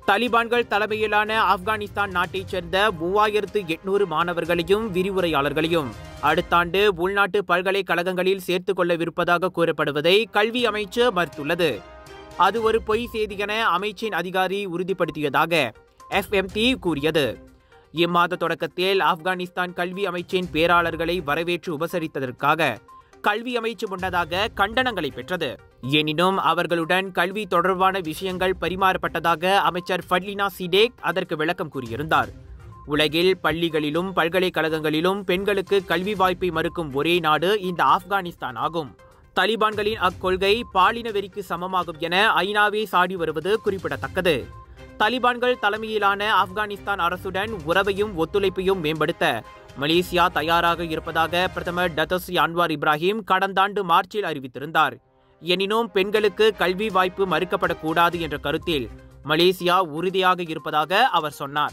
தலிபான்கள் தலைமையிலான ஆப்கானிஸ்தான் நாட்டைச் சேர்ந்த 3800 மாணவர்களையும் விரிவுரையாளர்களையும் அடுத்த ஆண்டு உள்நாட்டு பல்கலைக்கழகங்களில் சேர்த்துக் கொள்ளவிருப்பதாக கூறப்படுவதை கல்வி அமைச்சு மறுத்துள்ளது. அது ஒரு பொய் செய்தி என அமைச்சின் அதிகாரி உறுதிப்படுத்தியதாக FMT கூறியது. இம்மாத தொடக்கத்தில் ஆப்கானிஸ்தான் கல்வி அமைச்சின் பேராளர்களை வரவேற்று உபசரித்ததற்காக கல்வி அமைச்சு முன்னதாக கண்டனங்களை பெற்றது. எனினும் அவர்களுடன் கல்வி தொடர்பான விஷயங்கள் பரிமாறப்பட்டதாக அமைச்சர் ஃபட்லினா சிடேக் அதற்கு விளக்கம் கூறியிருந்தார். உலகில் பள்ளிகளிலும் பல்கலைக்கழகங்களிலும் பெண்களுக்கு கல்வி வாய்ப்பை மறுக்கும் ஒரே நாடு இந்த ஆப்கானிஸ்தான் ஆகும். தலிபான்களின் அக்கொள்கை பாலின வெறிக்கு சமமாகும் என ஐநாவே சாடி வருவது குறிப்பிடத்தக்கது. தலிபான்கள் தலைமையிலான ஆப்கானிஸ்தான் அரசுடன் உறவையும் ஒத்துழைப்பையும் மேம்படுத்த மலேசியா தயாராக இருப்பதாக பிரதமர் டத்தோஸ்ரீ அன்வார் இப்ராஹிம் கடந்த ஆண்டு மார்ச்சில் அறிவித்திருந்தார். எனினும் பெண்களுக்கு கல்வி வாய்ப்பு மறுக்கப்படக்கூடாது என்ற கருத்தில் மலேசியா உறுதியாக இருப்பதாக அவர் சொன்னார்.